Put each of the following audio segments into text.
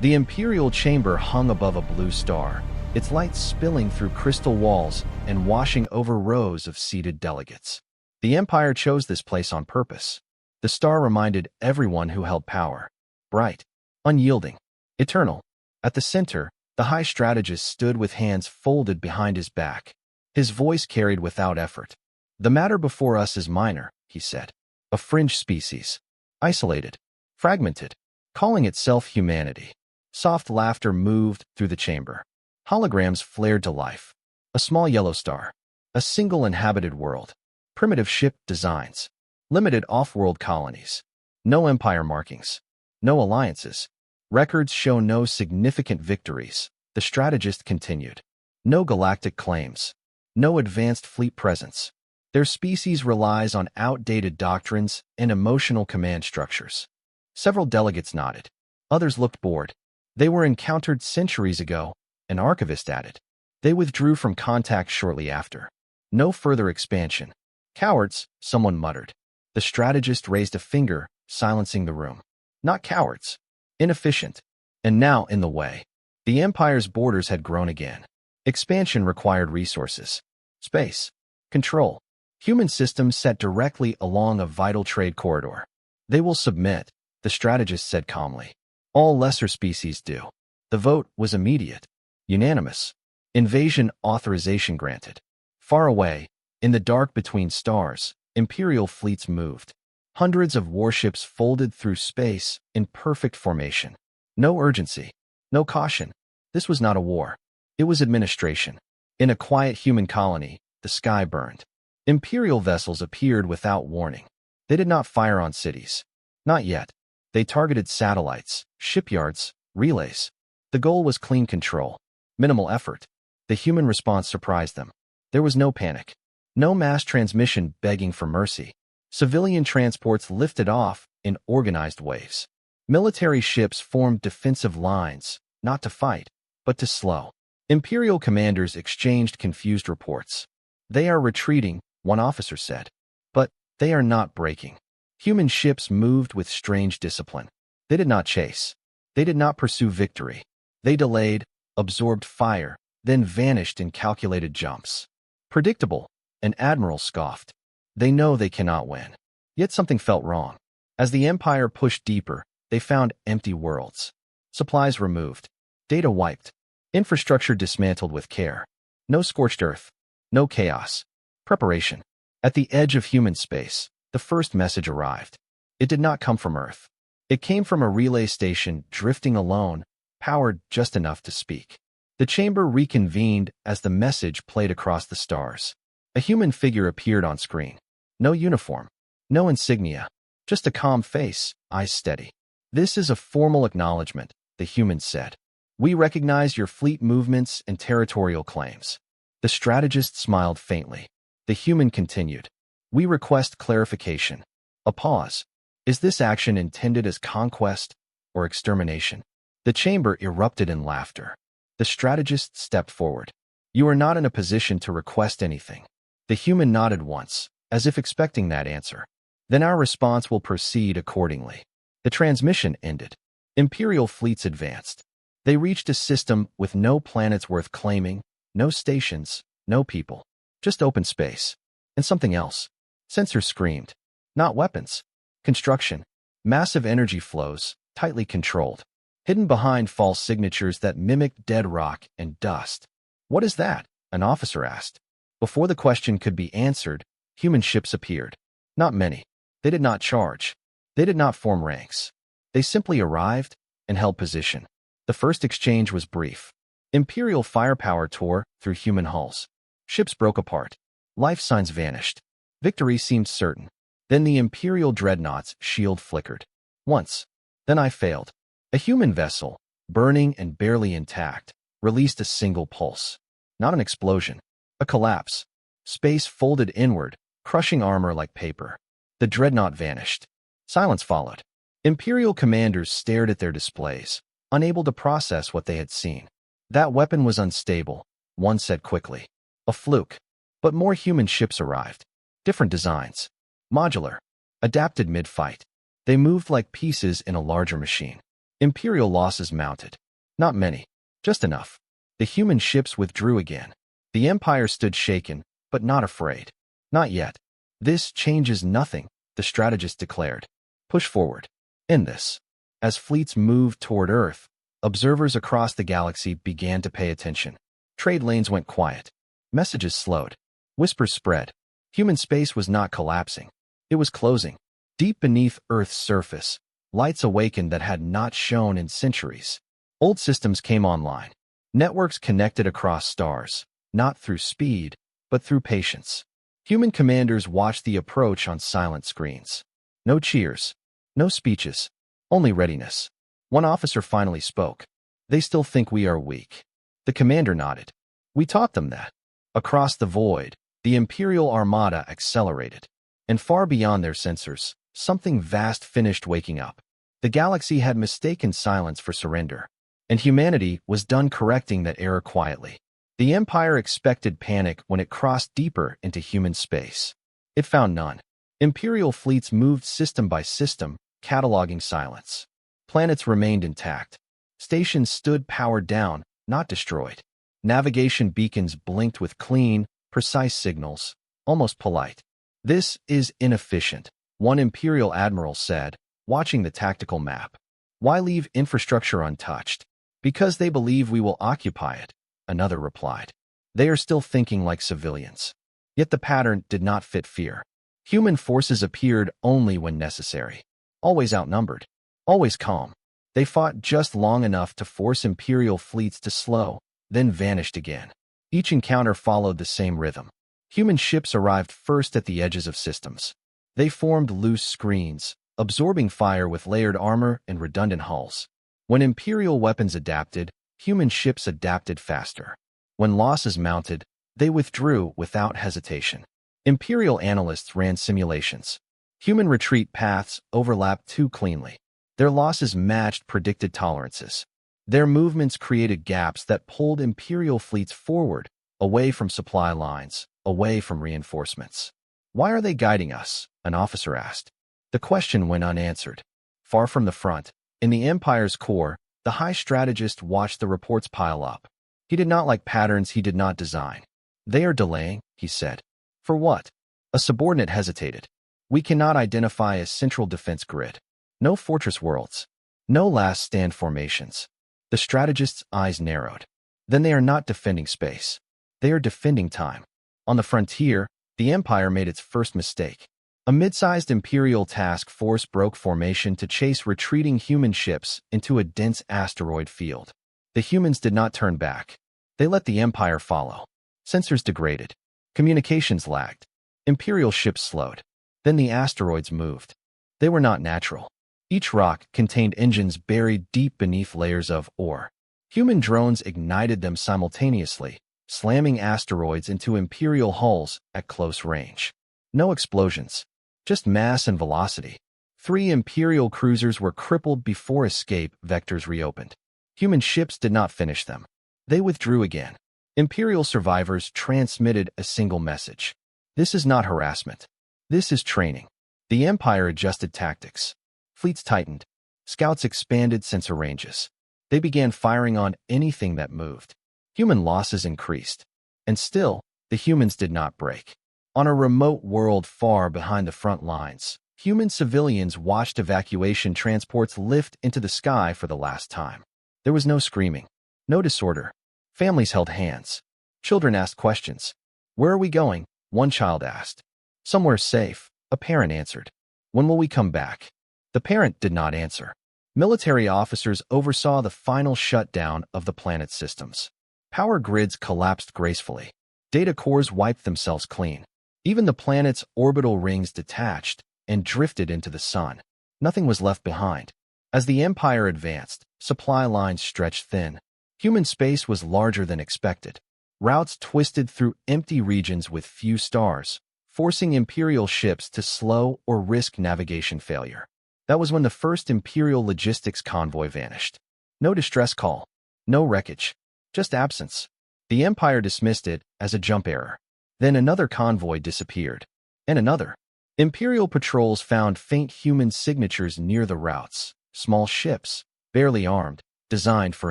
The Imperial chamber hung above a blue star, its light spilling through crystal walls and washing over rows of seated delegates. The Empire chose this place on purpose. The star reminded everyone who held power. Bright, unyielding, eternal. At the center, the High Strategist stood with hands folded behind his back. His voice carried without effort. "The matter before us is minor," he said. "A fringe species. Isolated. Fragmented. Calling itself humanity." Soft laughter moved through the chamber. Holograms flared to life. A small yellow star. A single inhabited world. Primitive ship designs. Limited off-world colonies. No empire markings. No alliances. Records show no significant victories. The strategist continued. No galactic claims. No advanced fleet presence. Their species relies on outdated doctrines and emotional command structures. Several delegates nodded. Others looked bored. They were encountered centuries ago, an archivist added. They withdrew from contact shortly after. No further expansion. Cowards, someone muttered. The strategist raised a finger, silencing the room. Not cowards. Inefficient. And now in the way. The Empire's borders had grown again. Expansion required resources. Space. Control. Human systems set directly along a vital trade corridor. They will submit, the strategist said calmly. All lesser species do. The vote was immediate. Unanimous. Invasion authorization granted. Far away, in the dark between stars, Imperial fleets moved. Hundreds of warships folded through space in perfect formation. No urgency. No caution. This was not a war. It was administration. In a quiet human colony, the sky burned. Imperial vessels appeared without warning. They did not fire on cities. Not yet. They targeted satellites, shipyards, relays. The goal was clean control. Minimal effort. The human response surprised them. There was no panic. No mass transmission begging for mercy. Civilian transports lifted off in organized waves. Military ships formed defensive lines, not to fight, but to slow. Imperial commanders exchanged confused reports. They are retreating, one officer said. But they are not breaking. Human ships moved with strange discipline. They did not chase. They did not pursue victory. They delayed, absorbed fire, then vanished in calculated jumps. Predictable, an admiral scoffed. They know they cannot win. Yet something felt wrong. As the Empire pushed deeper, they found empty worlds. Supplies removed. Data wiped. Infrastructure dismantled with care. No scorched earth. No chaos. Preparation. At the edge of human space, the first message arrived. It did not come from Earth. It came from a relay station drifting alone, powered just enough to speak. The chamber reconvened as the message played across the stars. A human figure appeared on screen. No uniform. No insignia. Just a calm face, eyes steady. "This is a formal acknowledgement," the human said. "We recognize your fleet movements and territorial claims." The strategist smiled faintly. The human continued. "We request clarification." A pause. Is this action intended as conquest or extermination? The chamber erupted in laughter. The strategist stepped forward. "You are not in a position to request anything." The human nodded once, as if expecting that answer. "Then our response will proceed accordingly." The transmission ended. Imperial fleets advanced. They reached a system with no planets worth claiming, no stations, no people. Just open space. And something else. Sensors screamed. Not weapons. Construction. Massive energy flows, tightly controlled. Hidden behind false signatures that mimicked dead rock and dust. "What is that?" an officer asked. Before the question could be answered, human ships appeared. Not many. They did not charge. They did not form ranks. They simply arrived and held position. The first exchange was brief. Imperial firepower tore through human hulls. Ships broke apart. Life signs vanished. Victory seemed certain. Then the Imperial dreadnought's shield flickered. Once. Then I failed. A human vessel, burning and barely intact, released a single pulse. Not an explosion. A collapse. Space folded inward, crushing armor like paper. The dreadnought vanished. Silence followed. Imperial commanders stared at their displays, unable to process what they had seen. "That weapon was unstable," one said quickly. "A fluke." But more human ships arrived. Different designs. Modular. Adapted mid-fight. They moved like pieces in a larger machine. Imperial losses mounted. Not many, just enough. The human ships withdrew again. The Empire stood shaken, but not afraid. Not yet. This changes nothing, the strategist declared. Push forward. End this. As fleets moved toward Earth, observers across the galaxy began to pay attention. Trade lanes went quiet. Messages slowed. Whispers spread. Human space was not collapsing. It was closing. Deep beneath Earth's surface, lights awakened that had not shone in centuries. Old systems came online. Networks connected across stars, not through speed, but through patience. Human commanders watched the approach on silent screens. No cheers, no speeches, only readiness. One officer finally spoke. They still think we are weak. The commander nodded. We taught them that. Across the void, the Imperial Armada accelerated. And far beyond their sensors, something vast finished waking up. The galaxy had mistaken silence for surrender, and humanity was done correcting that error quietly. The Empire expected panic when it crossed deeper into human space. It found none. Imperial fleets moved system by system, cataloging silence. Planets remained intact. Stations stood powered down, not destroyed. Navigation beacons blinked with clean, precise signals, almost polite. This is inefficient, one Imperial admiral said, watching the tactical map. Why leave infrastructure untouched? Because they believe we will occupy it, another replied. They are still thinking like civilians. Yet the pattern did not fit fear. Human forces appeared only when necessary. Always outnumbered. Always calm. They fought just long enough to force Imperial fleets to slow, then vanished again. Each encounter followed the same rhythm. Human ships arrived first at the edges of systems. They formed loose screens, absorbing fire with layered armor and redundant hulls. When Imperial weapons adapted, human ships adapted faster. When losses mounted, they withdrew without hesitation. Imperial analysts ran simulations. Human retreat paths overlapped too cleanly. Their losses matched predicted tolerances. Their movements created gaps that pulled Imperial fleets forward, away from supply lines, away from reinforcements. Why are they guiding us? An officer asked. The question went unanswered. Far from the front, in the Empire's core, the high strategist watched the reports pile up. He did not like patterns he did not design. They are delaying, he said. For what? A subordinate hesitated. We cannot identify a central defense grid. No fortress worlds. No last stand formations. The strategist's eyes narrowed. Then they are not defending space. They are defending time. On the frontier, the Empire made its first mistake. A mid-sized Imperial task force broke formation to chase retreating human ships into a dense asteroid field. The humans did not turn back. They let the Empire follow. Sensors degraded. Communications lagged. Imperial ships slowed. Then the asteroids moved. They were not natural. Each rock contained engines buried deep beneath layers of ore. Human drones ignited them simultaneously, slamming asteroids into Imperial hulls at close range. No explosions, just mass and velocity. 3 Imperial cruisers were crippled before escape vectors reopened. Human ships did not finish them. They withdrew again. Imperial survivors transmitted a single message. This is not harassment. This is training. The Empire adjusted tactics. Fleets tightened. Scouts expanded sensor ranges. They began firing on anything that moved. Human losses increased. And still, the humans did not break. On a remote world far behind the front lines, human civilians watched evacuation transports lift into the sky for the last time. There was no screaming, no disorder. Families held hands. Children asked questions. Where are we going? One child asked. Somewhere safe, a parent answered. When will we come back? The parent did not answer. Military officers oversaw the final shutdown of the planet's systems. Power grids collapsed gracefully. Data cores wiped themselves clean. Even the planet's orbital rings detached and drifted into the sun. Nothing was left behind. As the Empire advanced, supply lines stretched thin. Human space was larger than expected. Routes twisted through empty regions with few stars, forcing Imperial ships to slow or risk navigation failure. That was when the first Imperial logistics convoy vanished. No distress call, no wreckage, just absence. The Empire dismissed it as a jump error. Then another convoy disappeared. And another. Imperial patrols found faint human signatures near the routes, small ships, barely armed, designed for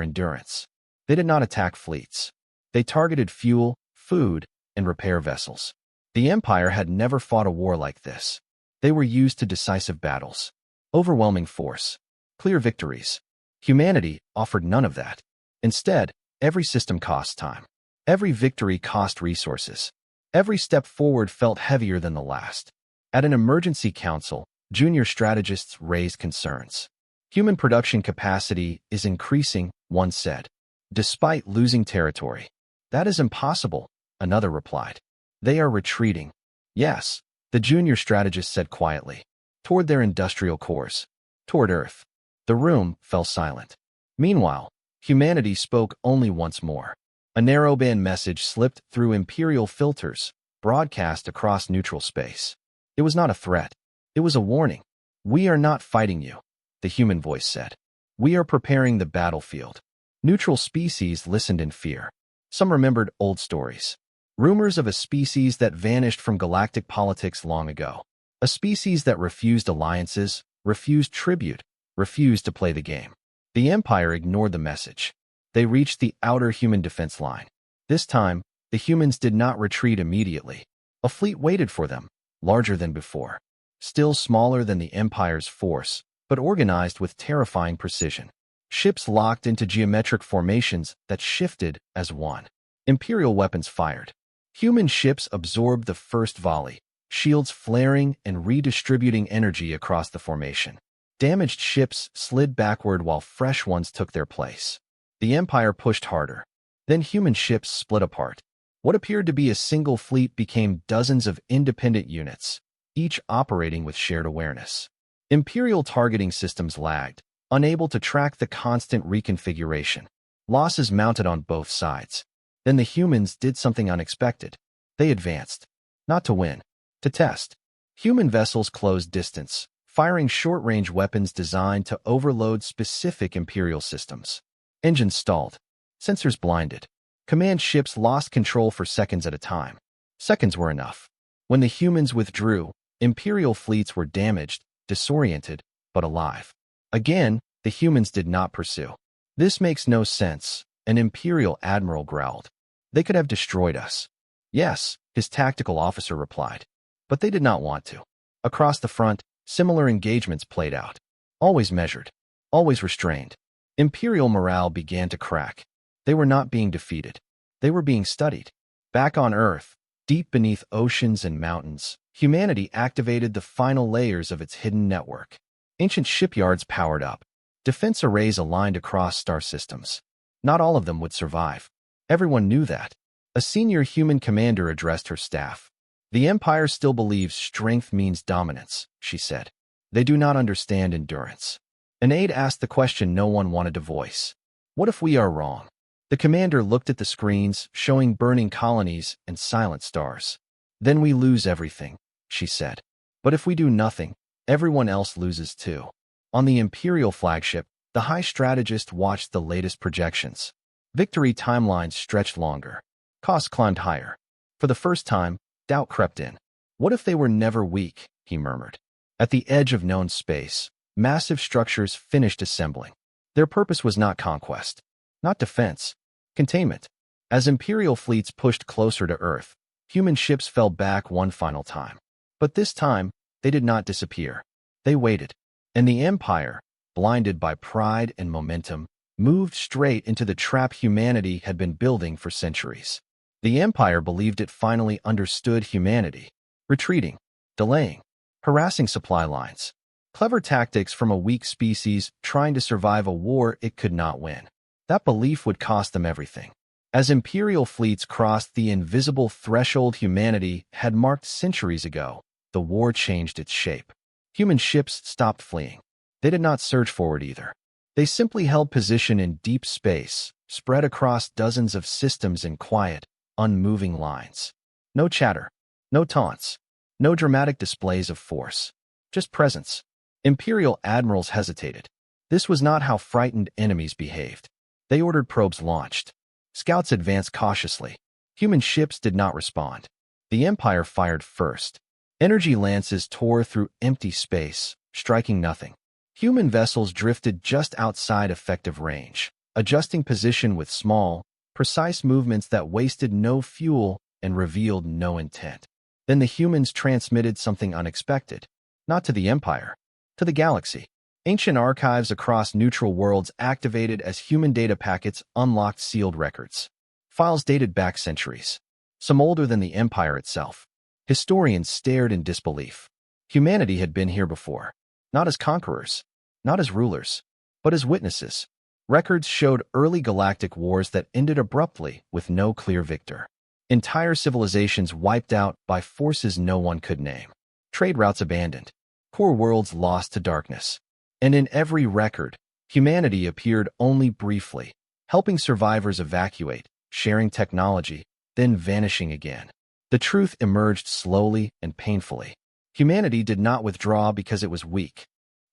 endurance. They did not attack fleets. They targeted fuel, food, and repair vessels. The Empire had never fought a war like this. They were used to decisive battles, overwhelming force, clear victories. Humanity offered none of that. Instead, every system cost time. Every victory cost resources. Every step forward felt heavier than the last. At an emergency council, junior strategists raised concerns. Human production capacity is increasing, one said, despite losing territory. That is impossible, another replied. They are retreating. Yes, the junior strategist said quietly, toward their industrial cores, toward Earth. The room fell silent. Meanwhile, humanity spoke only once more. A narrowband message slipped through Imperial filters, broadcast across neutral space. It was not a threat. It was a warning. We are not fighting you, the human voice said. We are preparing the battlefield. Neutral species listened in fear. Some remembered old stories. Rumors of a species that vanished from galactic politics long ago. A species that refused alliances, refused tribute, refused to play the game. The Empire ignored the message. They reached the outer human defense line. This time, the humans did not retreat immediately. A fleet waited for them, larger than before. Still smaller than the Empire's force, but organized with terrifying precision. Ships locked into geometric formations that shifted as one. Imperial weapons fired. Human ships absorbed the first volley, shields flaring and redistributing energy across the formation. Damaged ships slid backward while fresh ones took their place. The Empire pushed harder. Then human ships split apart. What appeared to be a single fleet became dozens of independent units, each operating with shared awareness. Imperial targeting systems lagged, unable to track the constant reconfiguration. Losses mounted on both sides. Then the humans did something unexpected. They advanced. Not to win, to test. Human vessels closed distance, firing short-range weapons designed to overload specific Imperial systems. Engines stalled. Sensors blinded. Command ships lost control for seconds at a time. Seconds were enough. When the humans withdrew, Imperial fleets were damaged, disoriented, but alive. Again, the humans did not pursue. This makes no sense, an Imperial admiral growled. They could have destroyed us. Yes, his tactical officer replied. But they did not want to. Across the front, similar engagements played out. Always measured. Always restrained. Imperial morale began to crack. They were not being defeated. They were being studied. Back on Earth, deep beneath oceans and mountains, humanity activated the final layers of its hidden network. Ancient shipyards powered up. Defense arrays aligned across star systems. Not all of them would survive. Everyone knew that. A senior human commander addressed her staff. The Empire still believes strength means dominance, she said. They do not understand endurance. An aide asked the question no one wanted to voice. What if we are wrong? The commander looked at the screens, showing burning colonies and silent stars. Then we lose everything, she said. But if we do nothing, everyone else loses too. On the Imperial flagship, the High Strategist watched the latest projections. Victory timelines stretched longer. Costs climbed higher. For the first time, doubt crept in. What if they were never weak, he murmured. At the edge of known space, massive structures finished assembling. Their purpose was not conquest, not defense, containment. As Imperial fleets pushed closer to Earth, human ships fell back one final time. But this time, they did not disappear. They waited. And the Empire, blinded by pride and momentum, moved straight into the trap humanity had been building for centuries. The Empire believed it finally understood humanity, retreating, delaying, harassing supply lines. Clever tactics from a weak species trying to survive a war it could not win. That belief would cost them everything. As Imperial fleets crossed the invisible threshold humanity had marked centuries ago, the war changed its shape. Human ships stopped fleeing. They did not surge forward either. They simply held position in deep space, spread across dozens of systems in quiet, unmoving lines. No chatter, no taunts, no dramatic displays of force. Just presence. Imperial admirals hesitated. This was not how frightened enemies behaved. They ordered probes launched. Scouts advanced cautiously. Human ships did not respond. The Empire fired first. Energy lances tore through empty space, striking nothing. Human vessels drifted just outside effective range, adjusting position with small, precise movements that wasted no fuel and revealed no intent. Then the humans transmitted something unexpected, not to the Empire, to the galaxy. Ancient archives across neutral worlds activated as human data packets unlocked sealed records. Files dated back centuries, some older than the Empire itself. Historians stared in disbelief. Humanity had been here before, not as conquerors, not as rulers, but as witnesses. Records showed early galactic wars that ended abruptly with no clear victor. Entire civilizations wiped out by forces no one could name. Trade routes abandoned. Core worlds lost to darkness. And in every record, humanity appeared only briefly, helping survivors evacuate, sharing technology, then vanishing again. The truth emerged slowly and painfully. Humanity did not withdraw because it was weak.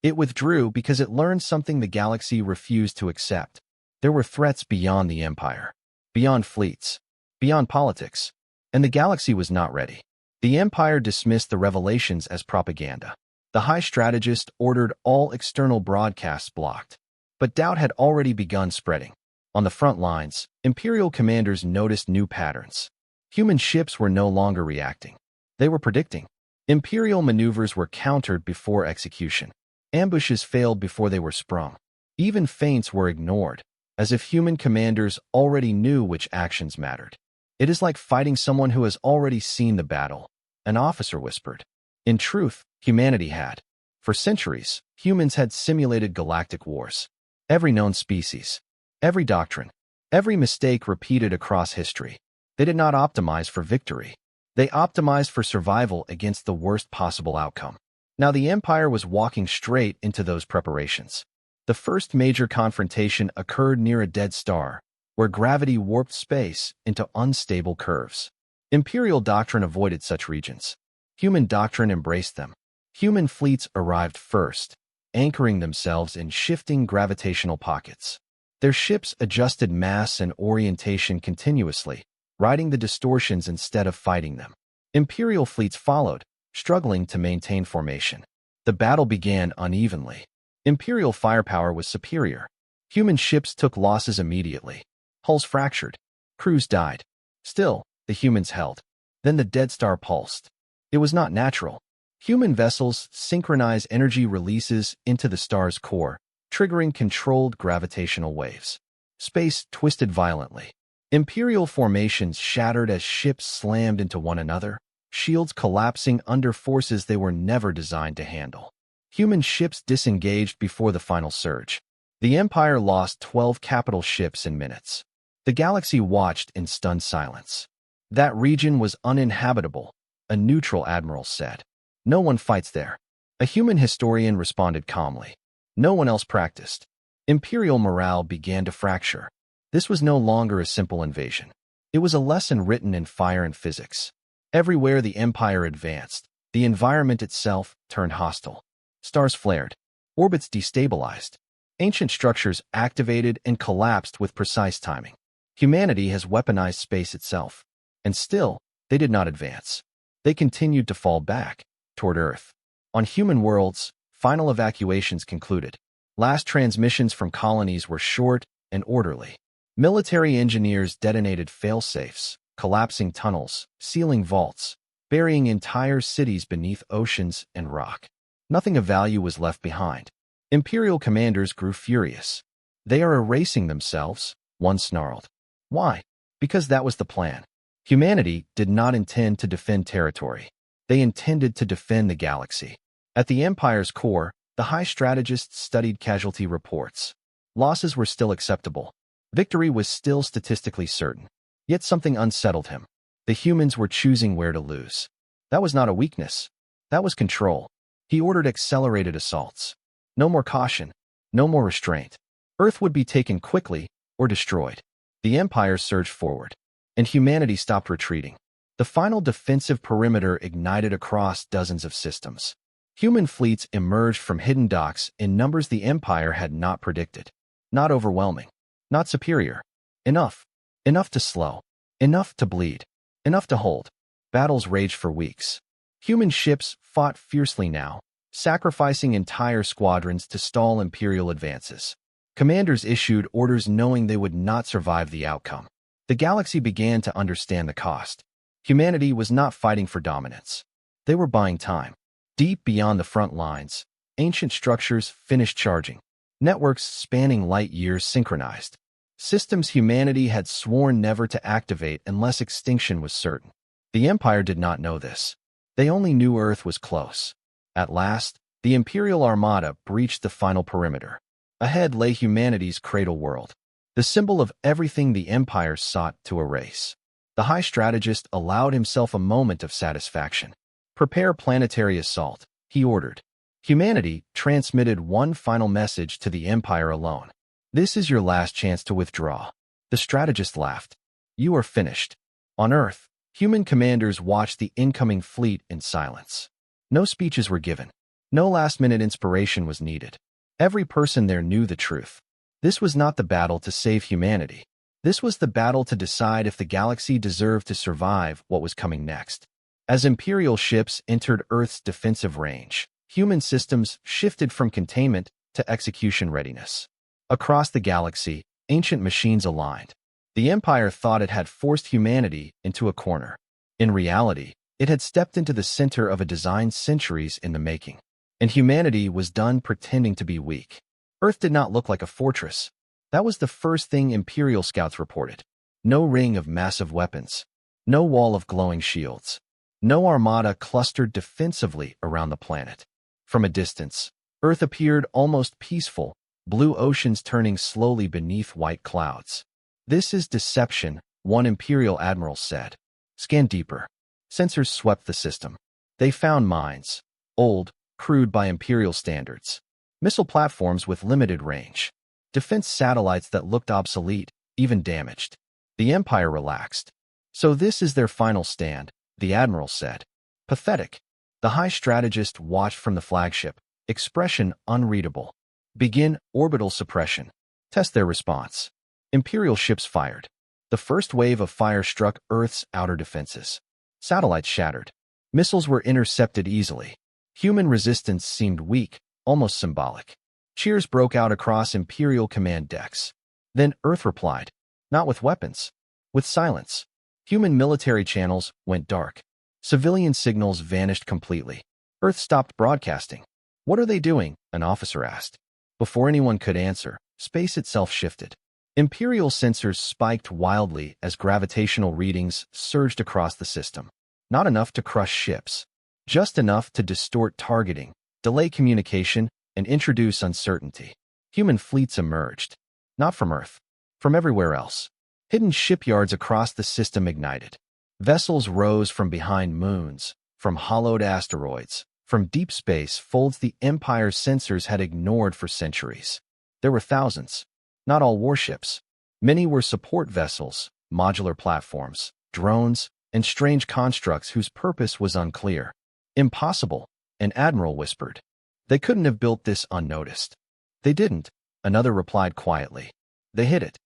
It withdrew because it learned something the galaxy refused to accept. There were threats beyond the Empire, beyond fleets, beyond politics, and the galaxy was not ready. The Empire dismissed the revelations as propaganda. The High Strategist ordered all external broadcasts blocked. But doubt had already begun spreading. On the front lines, Imperial commanders noticed new patterns. Human ships were no longer reacting. They were predicting. Imperial maneuvers were countered before execution. Ambushes failed before they were sprung. Even feints were ignored, as if human commanders already knew which actions mattered. "It is like fighting someone who has already seen the battle," an officer whispered. In truth, humanity had. For centuries, humans had simulated galactic wars. Every known species, every doctrine, every mistake repeated across history. They did not optimize for victory. They optimized for survival against the worst possible outcome. Now the Empire was walking straight into those preparations. The first major confrontation occurred near a dead star, where gravity warped space into unstable curves. Imperial doctrine avoided such regions. Human doctrine embraced them. Human fleets arrived first, anchoring themselves in shifting gravitational pockets. Their ships adjusted mass and orientation continuously, riding the distortions instead of fighting them. Imperial fleets followed, struggling to maintain formation. The battle began unevenly. Imperial firepower was superior. Human ships took losses immediately. Hulls fractured. Crews died. Still, the humans held. Then the dead star pulsed. It was not natural. Human vessels synchronized energy releases into the star's core, triggering controlled gravitational waves. Space twisted violently. Imperial formations shattered as ships slammed into one another, shields collapsing under forces they were never designed to handle. Human ships disengaged before the final surge. The Empire lost 12 capital ships in minutes. The galaxy watched in stunned silence. That region was uninhabitable, a neutral admiral said. No one fights there. A human historian responded calmly. No one else practiced. Imperial morale began to fracture. This was no longer a simple invasion. It was a lesson written in fire and physics. Everywhere the Empire advanced, the environment itself turned hostile. Stars flared. Orbits destabilized. Ancient structures activated and collapsed with precise timing. Humanity has weaponized space itself. And still, they did not advance. They continued to fall back, toward Earth. On human worlds, final evacuations concluded. Last transmissions from colonies were short and orderly. Military engineers detonated fail-safes, collapsing tunnels, sealing vaults, burying entire cities beneath oceans and rock. Nothing of value was left behind. Imperial commanders grew furious. "They are erasing themselves," one snarled. Why? Because that was the plan. Humanity did not intend to defend territory. They intended to defend the galaxy. At the Empire's core, the High Strategists studied casualty reports. Losses were still acceptable. Victory was still statistically certain. Yet something unsettled him. The humans were choosing where to lose. That was not a weakness. That was control. He ordered accelerated assaults. No more caution. No more restraint. Earth would be taken quickly or destroyed. The Empire surged forward, and humanity stopped retreating. The final defensive perimeter ignited across dozens of systems. Human fleets emerged from hidden docks in numbers the Empire had not predicted. Not overwhelming. Not superior. Enough. Enough to slow. Enough to bleed. Enough to hold. Battles raged for weeks. Human ships fought fiercely now, sacrificing entire squadrons to stall Imperial advances. Commanders issued orders knowing they would not survive the outcome. The galaxy began to understand the cost. Humanity was not fighting for dominance. They were buying time. Deep beyond the front lines, ancient structures finished charging. Networks spanning light years synchronized. Systems humanity had sworn never to activate unless extinction was certain. The Empire did not know this. They only knew Earth was close. At last, the Imperial Armada breached the final perimeter. Ahead lay humanity's cradle world, the symbol of everything the Empire sought to erase. The High Strategist allowed himself a moment of satisfaction. "Prepare planetary assault," he ordered. Humanity transmitted one final message to the Empire alone. "This is your last chance to withdraw." The strategist laughed. "You are finished." On Earth, human commanders watched the incoming fleet in silence. No speeches were given. No last-minute inspiration was needed. Every person there knew the truth. This was not the battle to save humanity. This was the battle to decide if the galaxy deserved to survive what was coming next. As Imperial ships entered Earth's defensive range, human systems shifted from containment to execution readiness. Across the galaxy, ancient machines aligned. The Empire thought it had forced humanity into a corner. In reality, it had stepped into the center of a design centuries in the making. And humanity was done pretending to be weak. Earth did not look like a fortress. That was the first thing Imperial scouts reported. No ring of massive weapons. No wall of glowing shields. No armada clustered defensively around the planet. From a distance, Earth appeared almost peaceful, blue oceans turning slowly beneath white clouds. "This is deception," one Imperial admiral said. "Scan deeper." Sensors swept the system. They found mines, old, crude by Imperial standards. Missile platforms with limited range. Defense satellites that looked obsolete, even damaged. The Empire relaxed. "So this is their final stand," the admiral said. "Pathetic." The High Strategist watched from the flagship, expression unreadable. "Begin orbital suppression." Test their response. Imperial ships fired. The first wave of fire struck Earth's outer defenses. Satellites shattered. Missiles were intercepted easily. Human resistance seemed weak, almost symbolic. Cheers broke out across Imperial command decks. Then Earth replied, not with weapons, with silence. Human military channels went dark. Civilian signals vanished completely. Earth stopped broadcasting. "What are they doing?" an officer asked. Before anyone could answer, space itself shifted. Imperial sensors spiked wildly as gravitational readings surged across the system. Not enough to crush ships. Just enough to distort targeting, delay communication, and introduce uncertainty. Human fleets emerged. Not from Earth. From everywhere else. Hidden shipyards across the system ignited. Vessels rose from behind moons, from hollowed asteroids, from deep space folds the Empire's sensors had ignored for centuries. There were thousands. Not all warships. Many were support vessels, modular platforms, drones, and strange constructs whose purpose was unclear. "Impossible," an admiral whispered. "They couldn't have built this unnoticed." "They didn't," another replied quietly. "They hid it."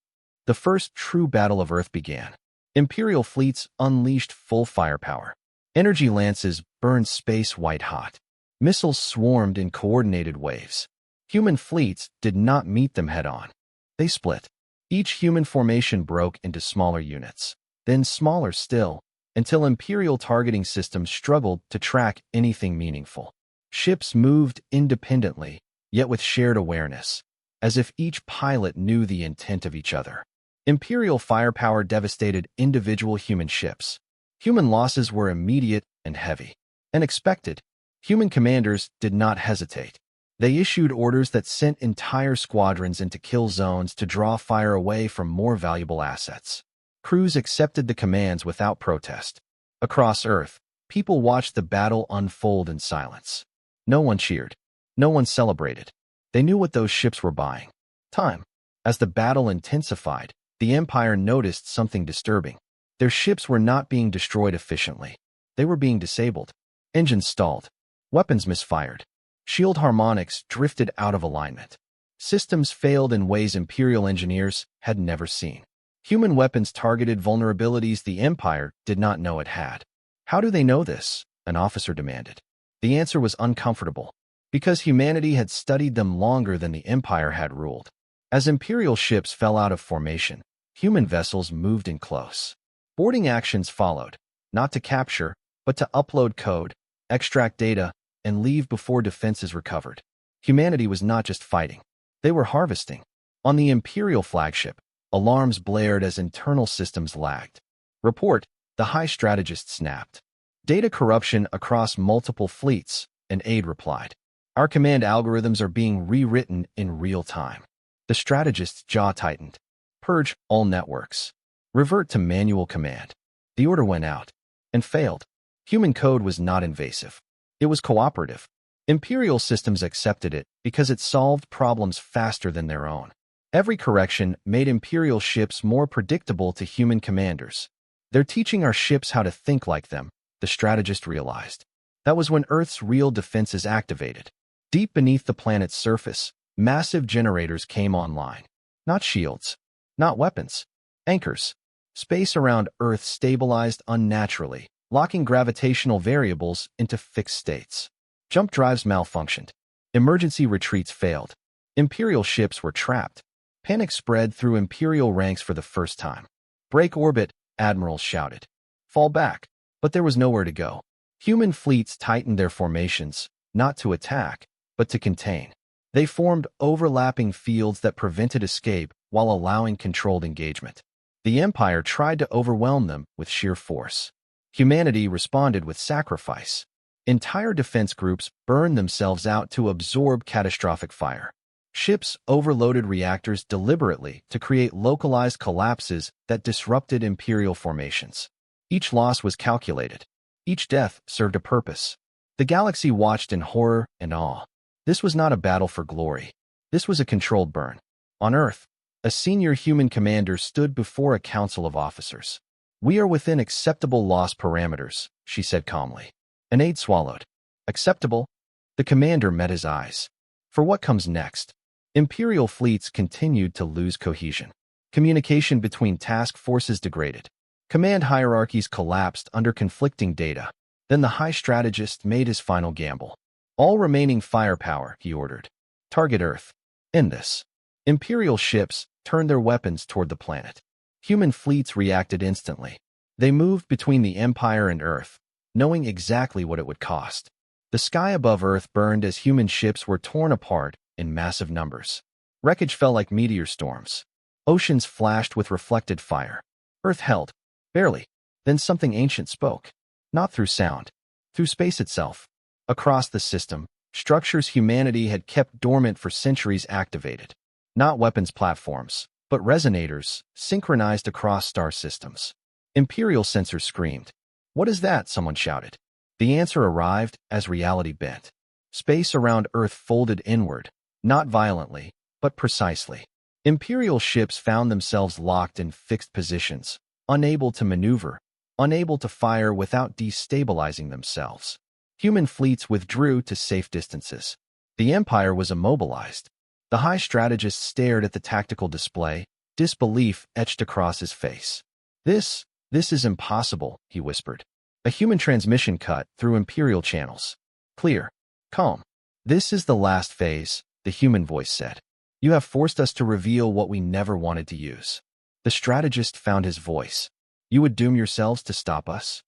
The first true battle of Earth began. Imperial fleets unleashed full firepower. Energy lances burned space white-hot. Missiles swarmed in coordinated waves. Human fleets did not meet them head-on. They split. Each human formation broke into smaller units, then smaller still, until Imperial targeting systems struggled to track anything meaningful. Ships moved independently, yet with shared awareness, as if each pilot knew the intent of each other. Imperial firepower devastated individual human ships. Human losses were immediate and heavy. And expected. Human commanders did not hesitate. They issued orders that sent entire squadrons into kill zones to draw fire away from more valuable assets. Crews accepted the commands without protest. Across Earth, people watched the battle unfold in silence. No one cheered. No one celebrated. They knew what those ships were buying. Time. As the battle intensified, the Empire noticed something disturbing. Their ships were not being destroyed efficiently. They were being disabled. Engines stalled. Weapons misfired. Shield harmonics drifted out of alignment. Systems failed in ways Imperial engineers had never seen. Human weapons targeted vulnerabilities the Empire did not know it had. "How do they know this?" an officer demanded. The answer was uncomfortable. because humanity had studied them longer than the Empire had ruled. As Imperial ships fell out of formation, human vessels moved in close. Boarding actions followed, not to capture, but to upload code, extract data, and leave before defenses recovered. Humanity was not just fighting. They were harvesting. On the Imperial flagship, alarms blared as internal systems lagged. Report, the High Strategist snapped. Data corruption across multiple fleets, an aide replied. Our command algorithms are being rewritten in real time. The strategist's jaw tightened. Purge all networks. Revert to manual command. The order went out and failed. Human code was not invasive. It was cooperative. Imperial systems accepted it because it solved problems faster than their own. Every correction made Imperial ships more predictable to human commanders. They're teaching our ships how to think like them, the strategist realized. That was when Earth's real defenses activated. Deep beneath the planet's surface, massive generators came online. Not shields, not weapons, anchors. Space around Earth stabilized unnaturally, locking gravitational variables into fixed states. Jump drives malfunctioned. Emergency retreats failed. Imperial ships were trapped. Panic spread through Imperial ranks for the first time. Break orbit, admirals shouted. Fall back. But there was nowhere to go. Human fleets tightened their formations, not to attack, but to contain. They formed overlapping fields that prevented escape while allowing controlled engagement. The Empire tried to overwhelm them with sheer force. Humanity responded with sacrifice. Entire defense groups burned themselves out to absorb catastrophic fire. Ships overloaded reactors deliberately to create localized collapses that disrupted Imperial formations. Each loss was calculated. Each death served a purpose. The galaxy watched in horror and awe. This was not a battle for glory. This was a controlled burn. On Earth, a senior human commander stood before a council of officers. We are within acceptable loss parameters, she said calmly. An aide swallowed. Acceptable? The commander met his eyes. For what comes next? Imperial fleets continued to lose cohesion. Communication between task forces degraded. Command hierarchies collapsed under conflicting data. Then the High Strategist made his final gamble. All remaining firepower, he ordered. Target Earth. End this. Imperial ships turned their weapons toward the planet. Human fleets reacted instantly. They moved between the Empire and Earth, knowing exactly what it would cost. The sky above Earth burned as human ships were torn apart in massive numbers. Wreckage fell like meteor storms. Oceans flashed with reflected fire. Earth held. Barely. Then something ancient spoke. Not through sound. Through space itself. Across the system, structures humanity had kept dormant for centuries activated. Not weapons platforms, but resonators, synchronized across star systems. Imperial sensors screamed. What is that? Someone shouted. The answer arrived as reality bent. Space around Earth folded inward, not violently, but precisely. Imperial ships found themselves locked in fixed positions, unable to maneuver, unable to fire without destabilizing themselves. Human fleets withdrew to safe distances. The Empire was immobilized. The High Strategist stared at the tactical display, disbelief etched across his face. This is impossible, he whispered. A human transmission cut through Imperial channels. Clear. Calm. This is the last phase, the human voice said. You have forced us to reveal what we never wanted to use. The strategist found his voice. You would doom yourselves to stop us?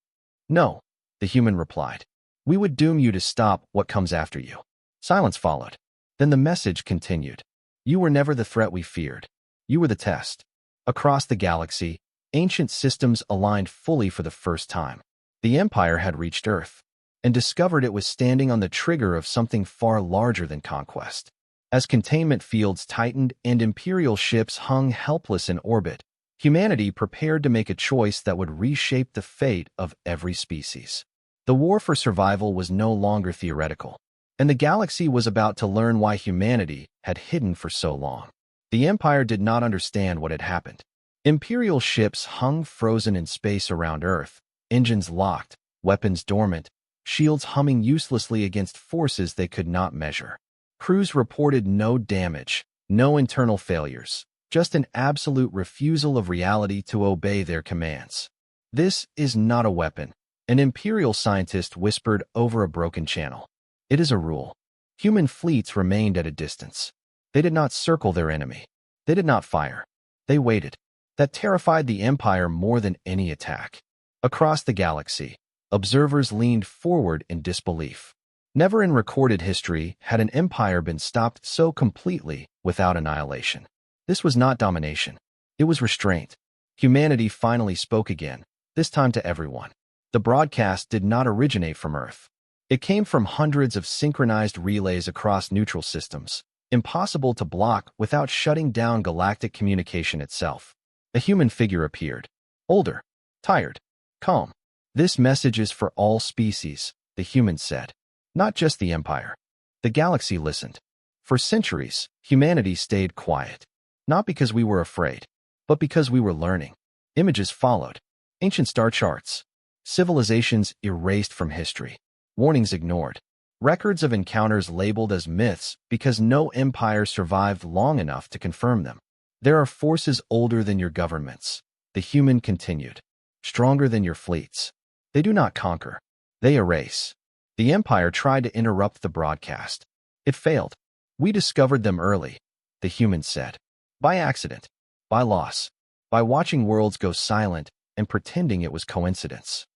No, the human replied. We would doom you to stop what comes after you. Silence followed. Then the message continued. You were never the threat we feared. You were the test. Across the galaxy, ancient systems aligned fully for the first time. The Empire had reached Earth and discovered it was standing on the trigger of something far larger than conquest. As containment fields tightened and Imperial ships hung helpless in orbit, humanity prepared to make a choice that would reshape the fate of every species. The war for survival was no longer theoretical, and the galaxy was about to learn why humanity had hidden for so long. The Empire did not understand what had happened. Imperial ships hung frozen in space around Earth, engines locked, weapons dormant, shields humming uselessly against forces they could not measure. Crews reported no damage, no internal failures, just an absolute refusal of reality to obey their commands. This is not a weapon, an Imperial scientist whispered over a broken channel. It is a rule. Human fleets remained at a distance. They did not circle their enemy. They did not fire. They waited. That terrified the Empire more than any attack. Across the galaxy, observers leaned forward in disbelief. Never in recorded history had an empire been stopped so completely without annihilation. This was not domination. It was restraint. Humanity finally spoke again, this time to everyone. The broadcast did not originate from Earth. It came from hundreds of synchronized relays across neutral systems, impossible to block without shutting down galactic communication itself. A human figure appeared. Older, tired, calm. This message is for all species, the human said. Not just the Empire. The galaxy listened. For centuries, humanity stayed quiet. Not because we were afraid, but because we were learning. Images followed. Ancient star charts. Civilizations erased from history. Warnings ignored. Records of encounters labeled as myths because no empire survived long enough to confirm them. There are forces older than your governments. The human continued. Stronger than your fleets. They do not conquer. They erase. The Empire tried to interrupt the broadcast. It failed. We discovered them early, the human said. By accident. By loss. By watching worlds go silent and pretending it was coincidence.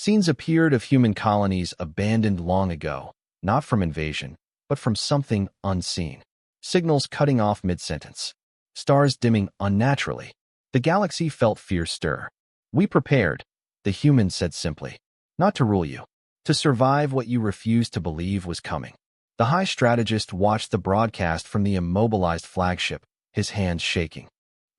Scenes appeared of human colonies abandoned long ago, not from invasion, but from something unseen. Signals cutting off mid-sentence. Stars dimming unnaturally. The galaxy felt fear stir. We prepared, the human said simply. Not to rule you. To survive what you refused to believe was coming. The high strategist watched the broadcast from the immobilized flagship, his hands shaking.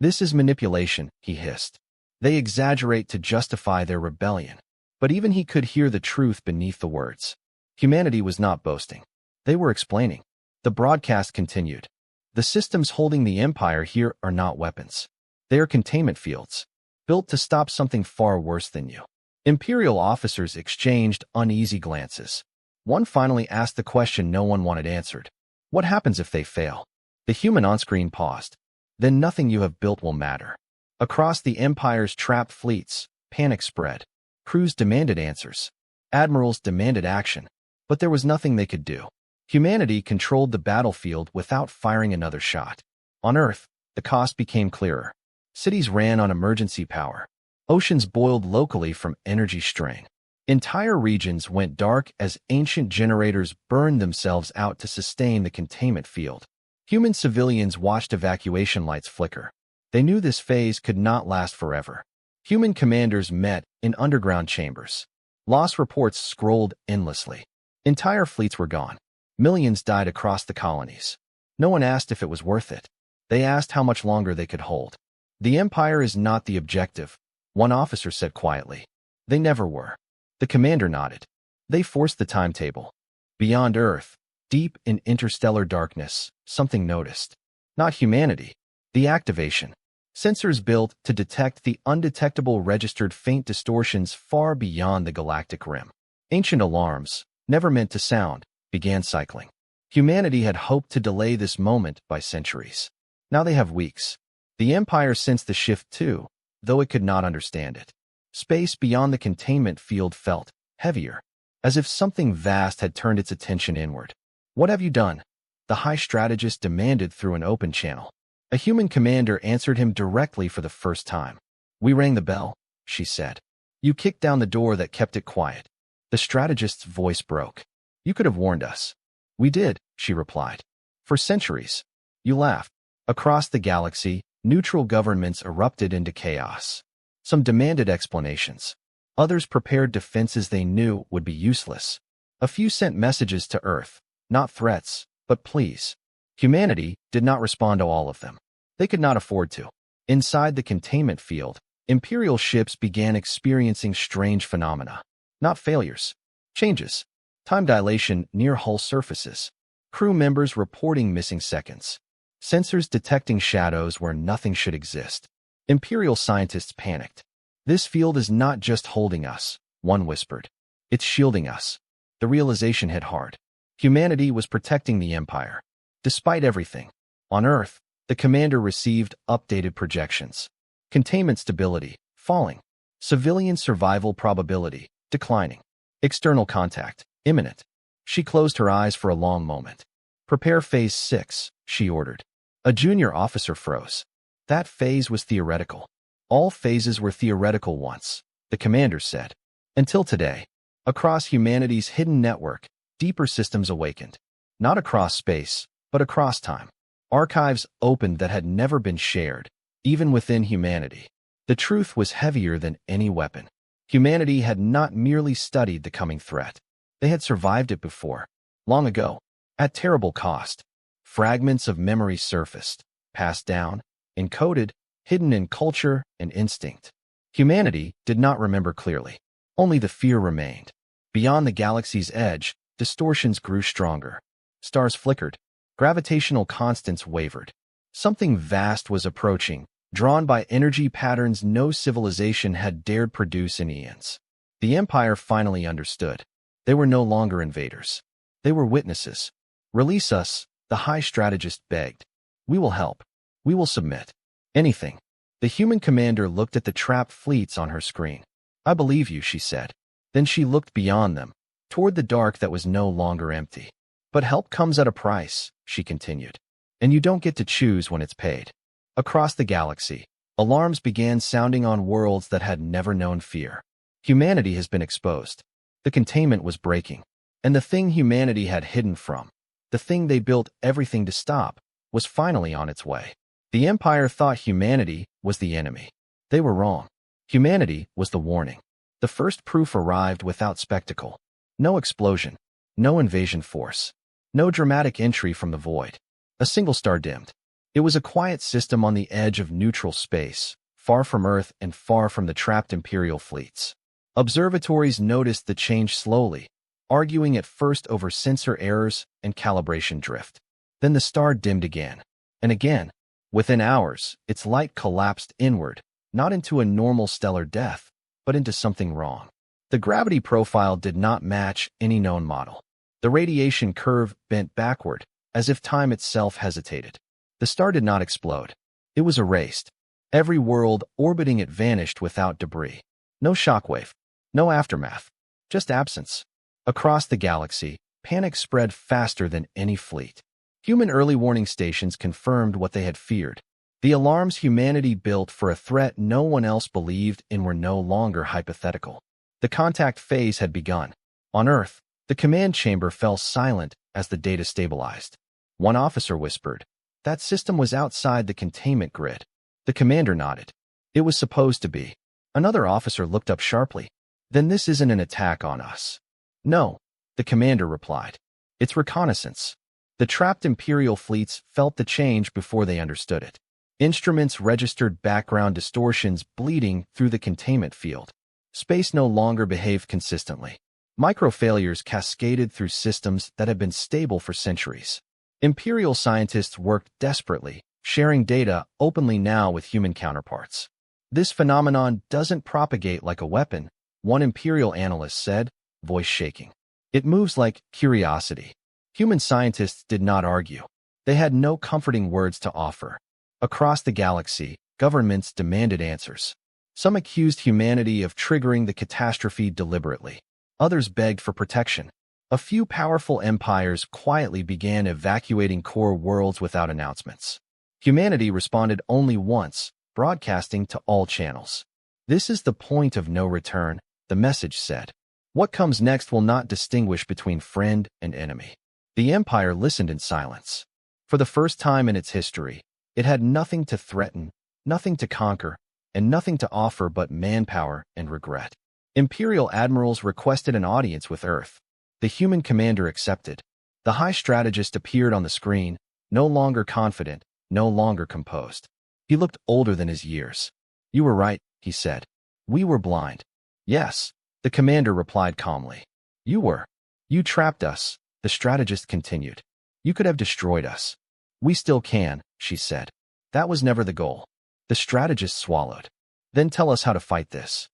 This is manipulation, he hissed. They exaggerate to justify their rebellion. But even he could hear the truth beneath the words. Humanity was not boasting. They were explaining. The broadcast continued. The systems holding the Empire here are not weapons. They are containment fields, built to stop something far worse than you. Imperial officers exchanged uneasy glances. One finally asked the question no one wanted answered. What happens if they fail? The human on-screen paused. Then nothing you have built will matter. Across the Empire's trapped fleets, panic spread. Crews demanded answers. Admirals demanded action. But there was nothing they could do. Humanity controlled the battlefield without firing another shot. On Earth, the cost became clearer. Cities ran on emergency power. Oceans boiled locally from energy strain. Entire regions went dark as ancient generators burned themselves out to sustain the containment field. Human civilians watched evacuation lights flicker. They knew this phase could not last forever. Human commanders met in underground chambers. Loss reports scrolled endlessly. Entire fleets were gone. Millions died across the colonies. No one asked if it was worth it. They asked how much longer they could hold. The Empire is not the objective, one officer said quietly. They never were. The commander nodded. They forced the timetable. Beyond Earth, deep in interstellar darkness, something noticed. Not humanity. The activation. Sensors built to detect the undetectable registered faint distortions far beyond the galactic rim. Ancient alarms, never meant to sound, began cycling. Humanity had hoped to delay this moment by centuries. Now they have weeks. The Empire sensed the shift too, though it could not understand it. Space beyond the containment field felt heavier, as if something vast had turned its attention inward. What have you done? The high strategist demanded through an open channel. A human commander answered him directly for the first time. We rang the bell, she said. You kicked down the door that kept it quiet. The strategist's voice broke. You could have warned us. We did, she replied. For centuries. You laughed. Across the galaxy, neutral governments erupted into chaos. Some demanded explanations. Others prepared defenses they knew would be useless. A few sent messages to Earth, not threats, but pleas. Humanity did not respond to all of them. They could not afford to. Inside the containment field, Imperial ships began experiencing strange phenomena. Not failures. Changes. Time dilation near hull surfaces. Crew members reporting missing seconds. Sensors detecting shadows where nothing should exist. Imperial scientists panicked. This field is not just holding us, one whispered. It's shielding us. The realization hit hard. Humanity was protecting the Empire. Despite everything. On Earth, the commander received updated projections. Containment stability, falling. Civilian survival probability, declining. External contact, imminent. She closed her eyes for a long moment. Prepare Phase 6, she ordered. A junior officer froze. That phase was theoretical. All phases were theoretical once, the commander said. Until today. Across humanity's hidden network, deeper systems awakened. Not across space, but across time. Archives opened that had never been shared, even within humanity. The truth was heavier than any weapon. Humanity had not merely studied the coming threat. They had survived it before, long ago, at terrible cost. Fragments of memory surfaced, passed down, encoded, hidden in culture and instinct. Humanity did not remember clearly. Only the fear remained. Beyond the galaxy's edge, distortions grew stronger. Stars flickered. Gravitational constants wavered. Something vast was approaching, drawn by energy patterns no civilization had dared produce in eons. The Empire finally understood. They were no longer invaders. They were witnesses. Release us, the High Strategist begged. We will help. We will submit. Anything. The human commander looked at the trapped fleets on her screen. I believe you, she said. Then she looked beyond them, toward the dark that was no longer empty. But help comes at a price, she continued. And you don't get to choose when it's paid. Across the galaxy, alarms began sounding on worlds that had never known fear. Humanity has been exposed. The containment was breaking. And the thing humanity had hidden from, the thing they built everything to stop, was finally on its way. The Empire thought humanity was the enemy. They were wrong. Humanity was the warning. The first proof arrived without spectacle. No explosion. No invasion force. No dramatic entry from the void. A single star dimmed. It was a quiet system on the edge of neutral space, far from Earth and far from the trapped Imperial fleets. Observatories noticed the change slowly, arguing at first over sensor errors and calibration drift. Then the star dimmed again. And again. Within hours, its light collapsed inward, not into a normal stellar death, but into something wrong. The gravity profile did not match any known model. The radiation curve bent backward, as if time itself hesitated. The star did not explode. It was erased. Every world orbiting it vanished without debris. No shockwave. No aftermath. Just absence. Across the galaxy, panic spread faster than any fleet. Human early warning stations confirmed what they had feared. The alarms humanity built for a threat no one else believed in were no longer hypothetical. The contact phase had begun. On Earth, the command chamber fell silent as the data stabilized. One officer whispered, "That system was outside the containment grid." The commander nodded. "It was supposed to be." Another officer looked up sharply. "Then this isn't an attack on us." "No," the commander replied. "It's reconnaissance." The trapped Imperial fleets felt the change before they understood it. Instruments registered background distortions bleeding through the containment field. Space no longer behaved consistently. Micro-failures cascaded through systems that had been stable for centuries. Imperial scientists worked desperately, sharing data openly now with human counterparts. "This phenomenon doesn't propagate like a weapon," one Imperial analyst said, voice shaking. "It moves like curiosity." Human scientists did not argue. They had no comforting words to offer. Across the galaxy, governments demanded answers. Some accused humanity of triggering the catastrophe deliberately. Others begged for protection. A few powerful empires quietly began evacuating core worlds without announcements. Humanity responded only once, broadcasting to all channels. "This is the point of no return," the message said. "What comes next will not distinguish between friend and enemy." The Empire listened in silence. For the first time in its history, it had nothing to threaten, nothing to conquer, and nothing to offer but manpower and regret. Imperial admirals requested an audience with Earth. The human commander accepted. The High Strategist appeared on the screen, no longer confident, no longer composed. He looked older than his years. "You were right," he said. "We were blind." "Yes," the commander replied calmly. "You were. You trapped us," the strategist continued. "You could have destroyed us." "We still can," she said. "That was never the goal." The strategist swallowed. "Then tell us how to fight this."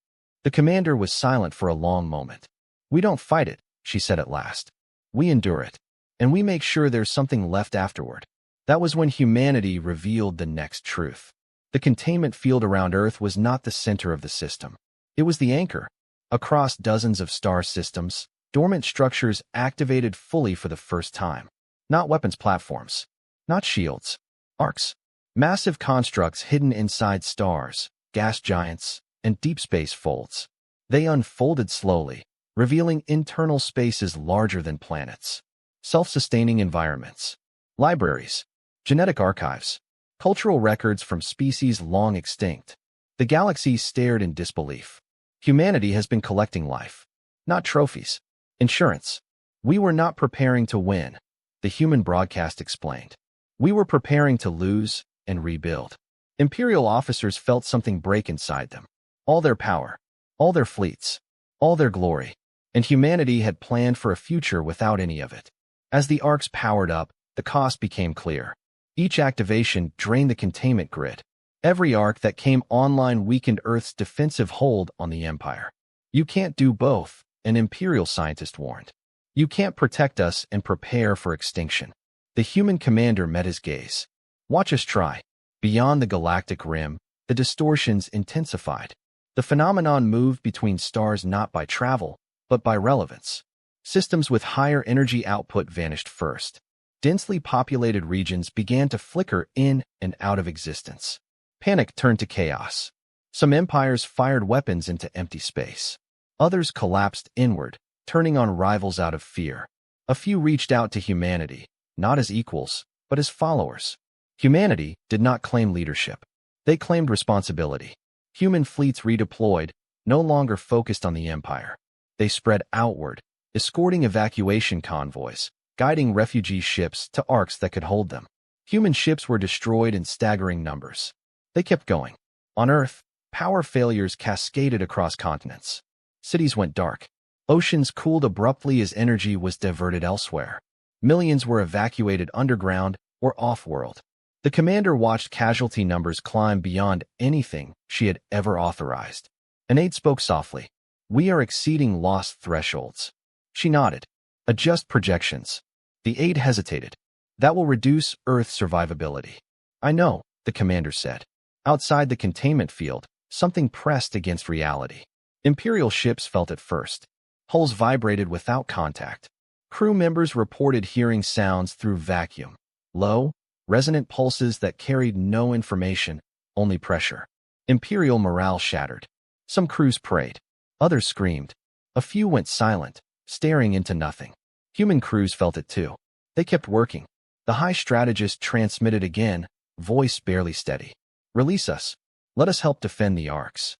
The commander was silent for a long moment. "We don't fight it," she said at last. "We endure it. And we make sure there's something left afterward." That was when humanity revealed the next truth. The containment field around Earth was not the center of the system. It was the anchor. Across dozens of star systems, dormant structures activated fully for the first time. Not weapons platforms. Not shields. Arcs. Massive constructs hidden inside stars, gas giants, and deep space folds. They unfolded slowly, revealing internal spaces larger than planets. Self-sustaining environments. Libraries. Genetic archives. Cultural records from species long extinct. The galaxy stared in disbelief. Humanity has been collecting life. Not trophies. Insurance. We were not preparing to win, the human broadcast explained. We were preparing to lose and rebuild. Imperial officers felt something break inside them. All their power, all their fleets, all their glory, and humanity had planned for a future without any of it. As the arcs powered up, the cost became clear. Each activation drained the containment grid. Every arc that came online weakened Earth's defensive hold on the Empire. You can't do both, an Imperial scientist warned. You can't protect us and prepare for extinction. The human commander met his gaze. Watch us try. Beyond the galactic rim, the distortions intensified. The phenomenon moved between stars not by travel, but by relevance. Systems with higher energy output vanished first. Densely populated regions began to flicker in and out of existence. Panic turned to chaos. Some empires fired weapons into empty space. Others collapsed inward, turning on rivals out of fear. A few reached out to humanity, not as equals, but as followers. Humanity did not claim leadership. They claimed responsibility. Human fleets redeployed, no longer focused on the Empire. They spread outward, escorting evacuation convoys, guiding refugee ships to arcs that could hold them. Human ships were destroyed in staggering numbers. They kept going. On Earth, power failures cascaded across continents. Cities went dark. Oceans cooled abruptly as energy was diverted elsewhere. Millions were evacuated underground or off-world. The commander watched casualty numbers climb beyond anything she had ever authorized. An aide spoke softly. We are exceeding loss thresholds. She nodded. Adjust projections. The aide hesitated. That will reduce Earth survivability. I know, the commander said. Outside the containment field, something pressed against reality. Imperial ships felt it first. Hulls vibrated without contact. Crew members reported hearing sounds through vacuum. Low, resonant pulses that carried no information, only pressure. Imperial morale shattered. Some crews prayed. Others screamed. A few went silent, staring into nothing. Human crews felt it too. They kept working. The high strategist transmitted again, voice barely steady. Release us. Let us help defend the arcs.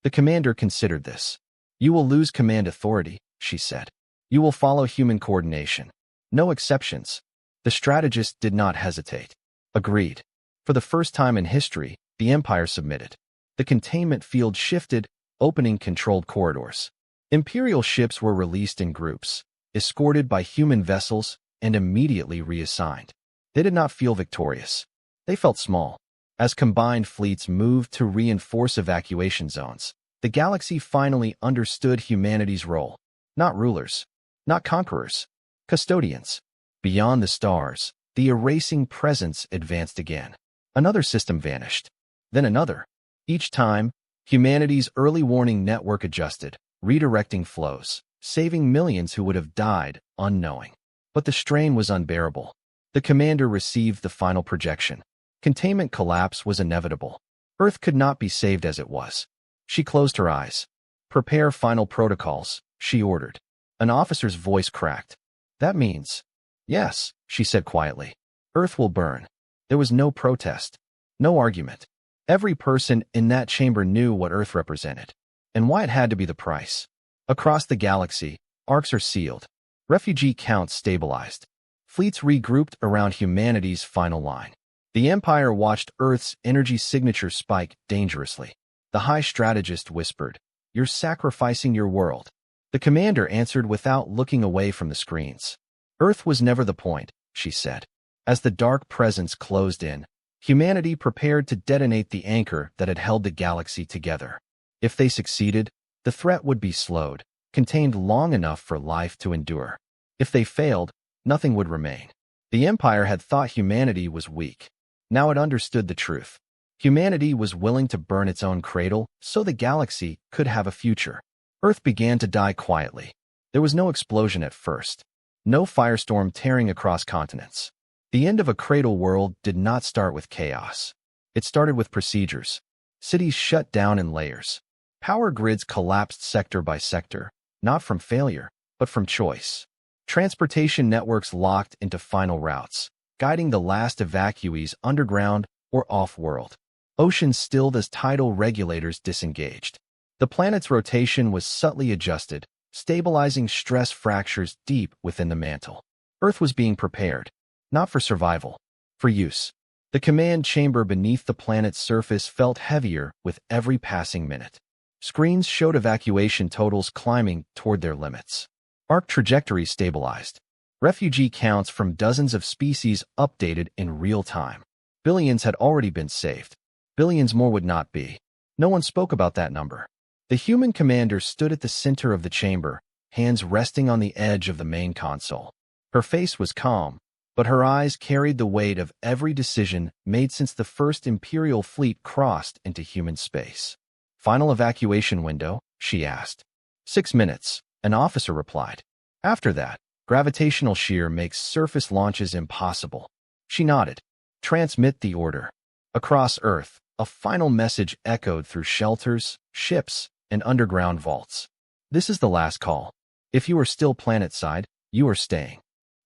The commander considered this. You will lose command authority, she said. You will follow human coordination. No exceptions. The strategist did not hesitate. Agreed. For the first time in history, the Empire submitted. The containment field shifted, opening controlled corridors. Imperial ships were released in groups, escorted by human vessels, and immediately reassigned. They did not feel victorious. They felt small. As combined fleets moved to reinforce evacuation zones, the galaxy finally understood humanity's role. Not rulers. Not conquerors. Custodians. Beyond the stars, the erasing presence advanced again. Another system vanished. Then another. Each time, humanity's early warning network adjusted, redirecting flows, saving millions who would have died unknowing. But the strain was unbearable. The commander received the final projection. Containment collapse was inevitable. Earth could not be saved as it was. She closed her eyes. Prepare final protocols, she ordered. An officer's voice cracked. That means... Yes, she said quietly. Earth will burn. There was no protest. No argument. Every person in that chamber knew what Earth represented, and why it had to be the price. Across the galaxy, arcs are sealed. Refugee counts stabilized. Fleets regrouped around humanity's final line. The Empire watched Earth's energy signature spike dangerously. The high strategist whispered, You're sacrificing your world. The commander answered without looking away from the screens. Earth was never the point, she said. As the dark presence closed in, humanity prepared to detonate the anchor that had held the galaxy together. If they succeeded, the threat would be slowed, contained long enough for life to endure. If they failed, nothing would remain. The Empire had thought humanity was weak. Now it understood the truth. Humanity was willing to burn its own cradle so the galaxy could have a future. Earth began to die quietly. There was no explosion at first. No firestorm tearing across continents. The end of a cradle world did not start with chaos. It started with procedures. Cities shut down in layers. Power grids collapsed sector by sector, not from failure, but from choice. Transportation networks locked into final routes, guiding the last evacuees underground or off-world. Oceans stilled as tidal regulators disengaged. The planet's rotation was subtly adjusted, stabilizing stress fractures deep within the mantle. Earth was being prepared, not for survival, for use. The command chamber beneath the planet's surface felt heavier with every passing minute. Screens showed evacuation totals climbing toward their limits. Arc trajectories stabilized. Refugee counts from dozens of species updated in real time. Billions had already been saved. Billions more would not be. No one spoke about that number. The human commander stood at the center of the chamber, hands resting on the edge of the main console. Her face was calm, but her eyes carried the weight of every decision made since the first Imperial fleet crossed into human space. Final evacuation window, she asked. 6 minutes, an officer replied. After that, gravitational shear makes surface launches impossible. She nodded. Transmit the order. Across Earth, a final message echoed through shelters, ships, and underground vaults. This is the last call. If you are still planet-side, you are staying.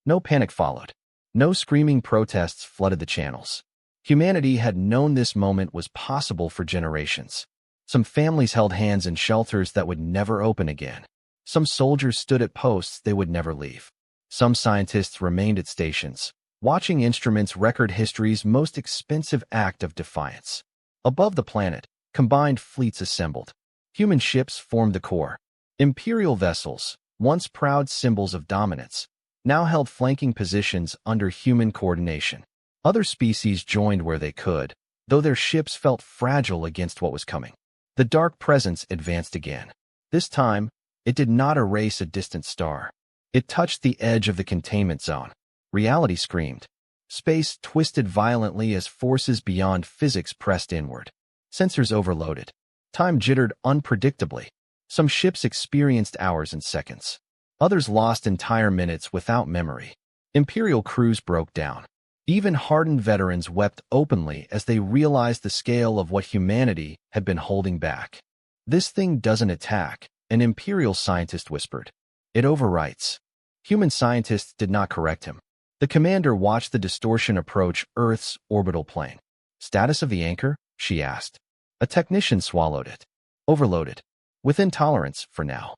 No panic followed. No screaming protests flooded the channels. Humanity had known this moment was possible for generations. Some families held hands in shelters that would never open again. Some soldiers stood at posts they would never leave. Some scientists remained at stations, watching instruments record history's most expensive act of defiance. Above the planet, combined fleets assembled. Human ships formed the core. Imperial vessels, once proud symbols of dominance, now held flanking positions under human coordination. Other species joined where they could, though their ships felt fragile against what was coming. The dark presence advanced again. This time, it did not erase a distant star. It touched the edge of the containment zone. Reality screamed. Space twisted violently as forces beyond physics pressed inward. Sensors overloaded. Time jittered unpredictably. Some ships experienced hours and seconds. Others lost entire minutes without memory. Imperial crews broke down. Even hardened veterans wept openly as they realized the scale of what humanity had been holding back. This thing doesn't attack, an Imperial scientist whispered. It overwrites. Human scientists did not correct him. The commander watched the distortion approach Earth's orbital plane. Status of the anchor? She asked. A technician swallowed it. Overloaded. Within tolerance, for now.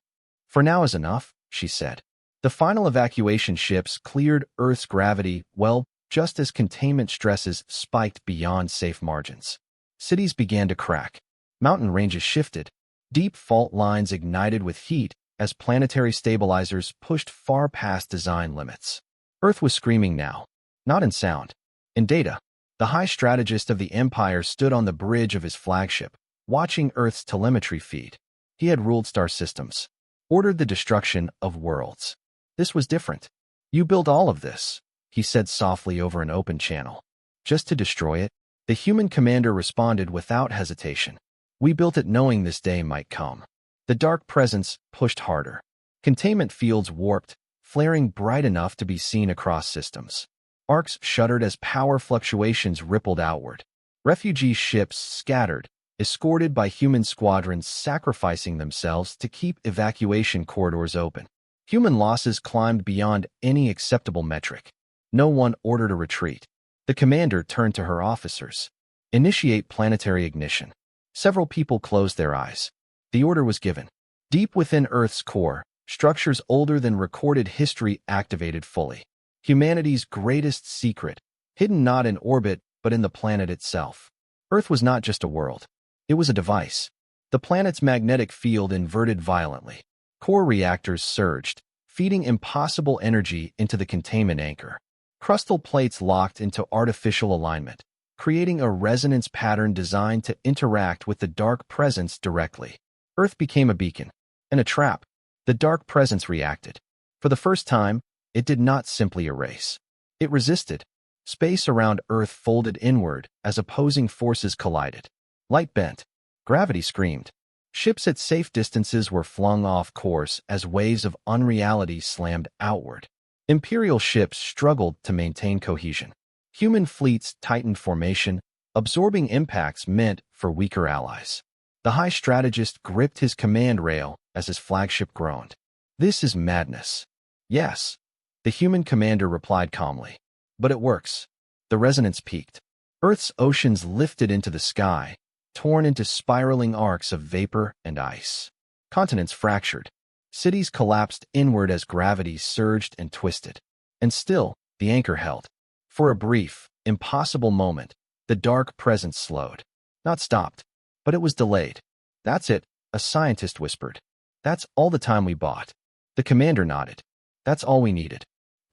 For now is enough, she said. The final evacuation ships cleared Earth's gravity, well, just as containment stresses spiked beyond safe margins. Cities began to crack. Mountain ranges shifted. Deep fault lines ignited with heat as planetary stabilizers pushed far past design limits. Earth was screaming now, not in sound, in data. The high strategist of the Empire stood on the bridge of his flagship, watching Earth's telemetry feed. He had ruled star systems, ordered the destruction of worlds. This was different. You built all of this, he said softly over an open channel. Just to destroy it? The human commander responded without hesitation. We built it knowing this day might come. The dark presence pushed harder. Containment fields warped, flaring bright enough to be seen across systems. Arcs shuddered as power fluctuations rippled outward. Refugee ships scattered, escorted by human squadrons sacrificing themselves to keep evacuation corridors open. Human losses climbed beyond any acceptable metric. No one ordered a retreat. The commander turned to her officers. Initiate planetary ignition. Several people closed their eyes. The order was given. Deep within Earth's core, structures older than recorded history activated fully. Humanity's greatest secret, hidden not in orbit but in the planet itself. Earth was not just a world. It was a device. The planet's magnetic field inverted violently. Core reactors surged, feeding impossible energy into the containment anchor. Crustal plates locked into artificial alignment, creating a resonance pattern designed to interact with the dark presence directly. Earth became a beacon and a trap. The dark presence reacted. For the first time, it did not simply erase. It resisted. Space around Earth folded inward as opposing forces collided. Light bent. Gravity screamed. Ships at safe distances were flung off course as waves of unreality slammed outward. Imperial ships struggled to maintain cohesion. Human fleets tightened formation, absorbing impacts meant for weaker allies. The High Strategist gripped his command rail as his flagship groaned. "This is madness." "Yes," the human commander replied calmly. "But it works." The resonance peaked. Earth's oceans lifted into the sky, torn into spiraling arcs of vapor and ice. Continents fractured. Cities collapsed inward as gravity surged and twisted. And still, the anchor held. For a brief, impossible moment, the dark presence slowed. Not stopped, but it was delayed. "That's it," a scientist whispered. "That's all the time we bought." The commander nodded. "That's all we needed."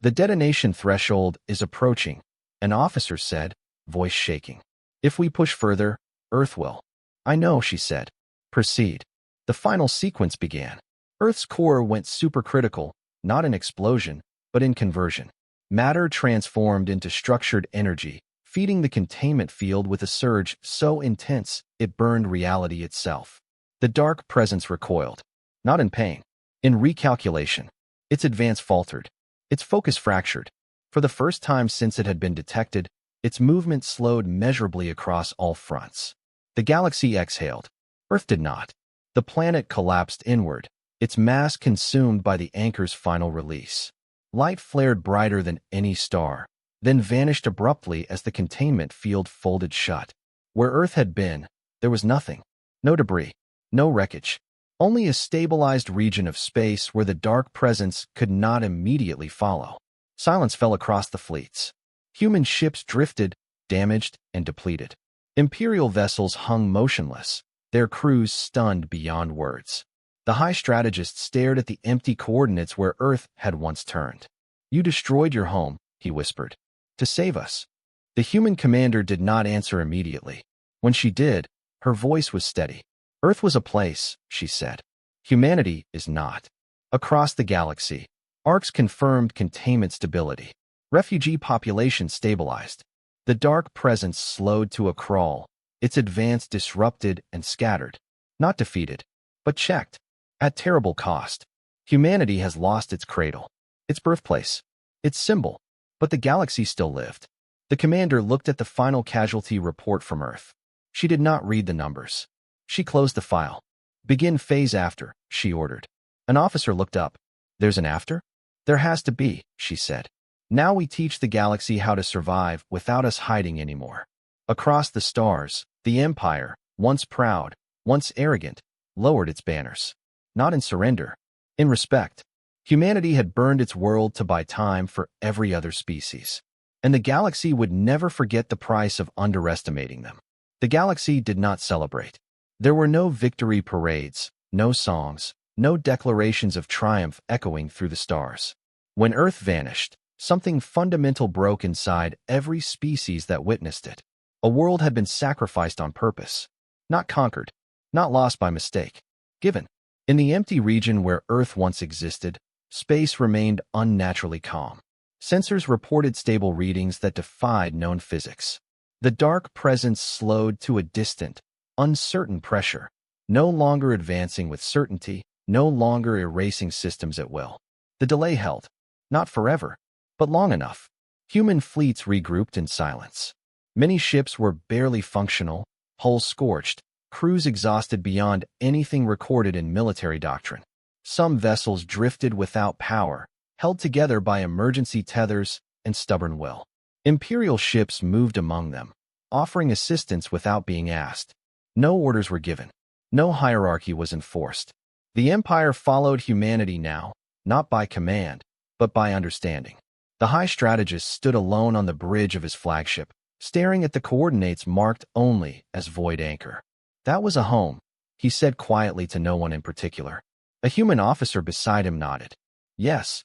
"The detonation threshold is approaching," an officer said, voice shaking. "If we push further, Earth will." "I know," she said. "Proceed." The final sequence began. Earth's core went supercritical, not in explosion, but in conversion. Matter transformed into structured energy, feeding the containment field with a surge so intense it burned reality itself. The dark presence recoiled, not in pain, in recalculation. Its advance faltered. Its focus fractured. For the first time since it had been detected, its movement slowed measurably across all fronts. The galaxy exhaled. Earth did not. The planet collapsed inward, its mass consumed by the anchor's final release. Light flared brighter than any star, then vanished abruptly as the containment field folded shut. Where Earth had been, there was nothing. No debris, no wreckage. Only a stabilized region of space where the dark presence could not immediately follow. Silence fell across the fleets. Human ships drifted, damaged and depleted. Imperial vessels hung motionless, their crews stunned beyond words. The High Strategist stared at the empty coordinates where Earth had once turned. "You destroyed your home," he whispered. "To save us." The human commander did not answer immediately. When she did, her voice was steady. "Earth was a place," she said. "Humanity is not." Across the galaxy, ARCs confirmed containment stability. Refugee population stabilized. The dark presence slowed to a crawl, its advance disrupted and scattered. Not defeated, but checked. At terrible cost. Humanity has lost its cradle, its birthplace, its symbol, but the galaxy still lived. The commander looked at the final casualty report from Earth. She did not read the numbers. She closed the file. "Begin phase after," she ordered. An officer looked up. "There's an after?" "There has to be," she said. "Now we teach the galaxy how to survive without us hiding anymore." Across the stars, the Empire, once proud, once arrogant, lowered its banners. Not in surrender, in respect. Humanity had burned its world to buy time for every other species. And the galaxy would never forget the price of underestimating them. The galaxy did not celebrate. There were no victory parades, no songs, no declarations of triumph echoing through the stars. When Earth vanished, something fundamental broke inside every species that witnessed it. A world had been sacrificed on purpose. Not conquered, not lost by mistake. Given. In the empty region where Earth once existed, space remained unnaturally calm. Sensors reported stable readings that defied known physics. The dark presence slowed to a distant, uncertain pressure, no longer advancing with certainty, no longer erasing systems at will. The delay held, not forever, but long enough. Human fleets regrouped in silence. Many ships were barely functional, hulls scorched, crews exhausted beyond anything recorded in military doctrine. Some vessels drifted without power, held together by emergency tethers and stubborn will. Imperial ships moved among them, offering assistance without being asked. No orders were given. No hierarchy was enforced. The Empire followed humanity now, not by command, but by understanding. The High Strategist stood alone on the bridge of his flagship, staring at the coordinates marked only as void anchor. "That was a home," he said quietly to no one in particular. A human officer beside him nodded. "Yes.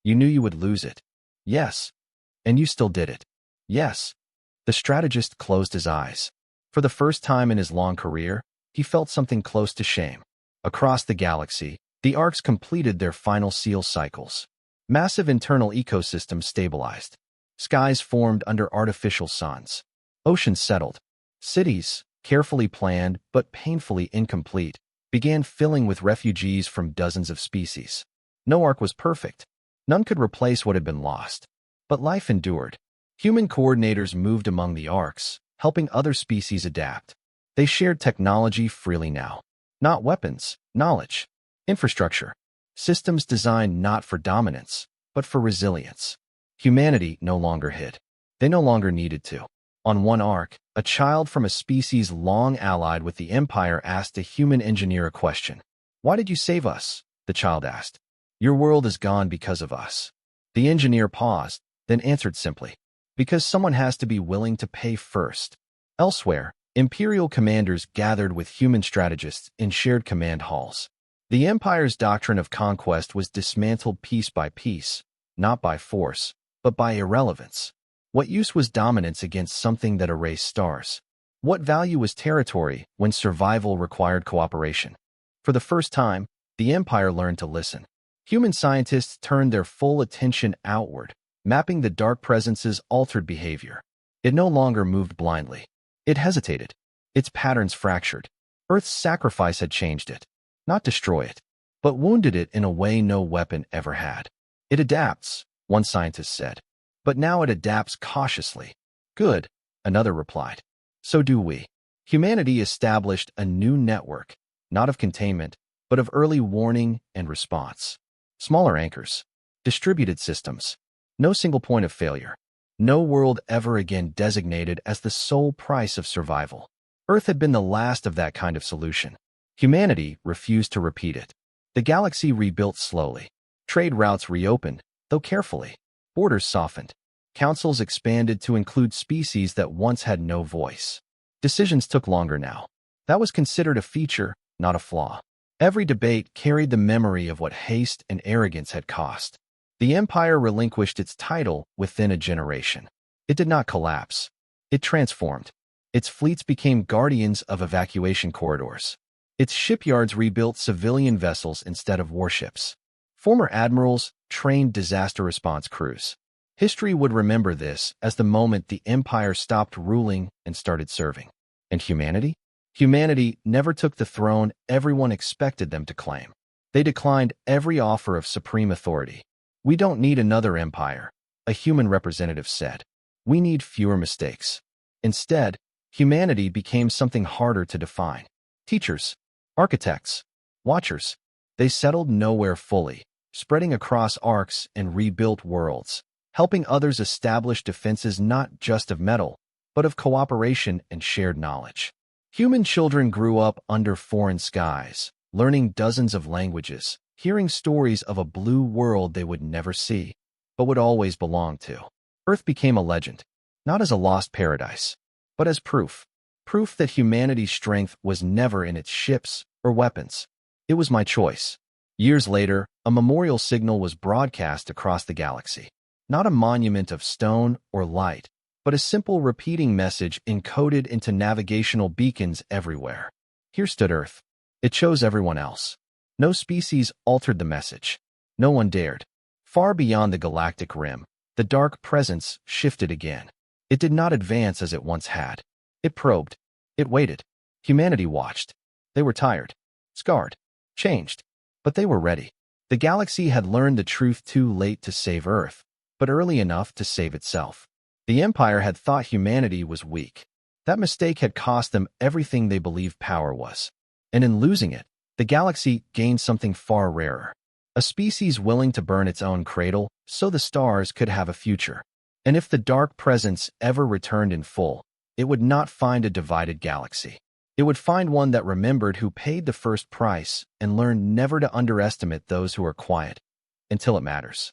You knew you would lose it." "Yes. And you still did it." "Yes." The strategist closed his eyes. For the first time in his long career, he felt something close to shame. Across the galaxy, the arcs completed their final seal cycles. Massive internal ecosystems stabilized. Skies formed under artificial suns. Oceans settled. Cities, carefully planned but painfully incomplete, began filling with refugees from dozens of species. No arc was perfect, None could replace what had been lost. But life endured. Human coordinators moved among the arcs, helping other species adapt. They shared technology freely now. Not weapons, knowledge, infrastructure, systems designed not for dominance, but for resilience. Humanity no longer hid. They no longer needed to. On one arc, a child from a species long allied with the Empire asked a human engineer a question. "Why did you save us?" the child asked. "Your world is gone because of us." The engineer paused, then answered simply, "Because someone has to be willing to pay first." Elsewhere, Imperial commanders gathered with human strategists in shared command halls. The Empire's doctrine of conquest was dismantled piece by piece, not by force, but by irrelevance. What use was dominance against something that erased stars? What value was territory when survival required cooperation? For the first time, the Empire learned to listen. Human scientists turned their full attention outward, mapping the dark presence's altered behavior. It no longer moved blindly. It hesitated. Its patterns fractured. Earth's sacrifice had changed it. Not destroy it, but wounded it in a way no weapon ever had. It adapts, one scientist said. But now it adapts cautiously. Good, another replied. So do we. Humanity established a new network, not of containment, but of early warning and response. Smaller anchors. Distributed systems. No single point of failure. No world ever again designated as the sole price of survival. Earth had been the last of that kind of solution. Humanity refused to repeat it. The galaxy rebuilt slowly. Trade routes reopened, though carefully. Borders softened. Councils expanded to include species that once had no voice. Decisions took longer now. That was considered a feature, not a flaw. Every debate carried the memory of what haste and arrogance had cost. The Empire relinquished its title within a generation. It did not collapse. It transformed. Its fleets became guardians of evacuation corridors. Its shipyards rebuilt civilian vessels instead of warships. Former admirals trained disaster response crews. History would remember this as the moment the Empire stopped ruling and started serving. And humanity? Humanity never took the throne everyone expected them to claim. They declined every offer of supreme authority. "We don't need another empire," a human representative said. "We need fewer mistakes." Instead, humanity became something harder to define. Teachers, architects, watchers, they settled nowhere fully, spreading across arcs and rebuilt worlds, helping others establish defenses not just of metal, but of cooperation and shared knowledge. Human children grew up under foreign skies, learning dozens of languages, hearing stories of a blue world they would never see, but would always belong to. Earth became a legend, not as a lost paradise, but as proof. Proof that humanity's strength was never in its ships or weapons. It was my choice. Years later, a memorial signal was broadcast across the galaxy. Not a monument of stone or light, but a simple repeating message encoded into navigational beacons everywhere. Here stood Earth. It chose everyone else. No species altered the message. No one dared. Far beyond the galactic rim, the dark presence shifted again. It did not advance as it once had. It probed. It waited. Humanity watched. They were tired, scarred, changed, but they were ready. The galaxy had learned the truth too late to save Earth, but early enough to save itself. The Empire had thought humanity was weak. That mistake had cost them everything they believed power was. And in losing it, the galaxy gained something far rarer. A species willing to burn its own cradle so the stars could have a future. And if the dark presence ever returned in full, it would not find a divided galaxy. It would find one that remembered who paid the first price and learned never to underestimate those who are quiet until it matters.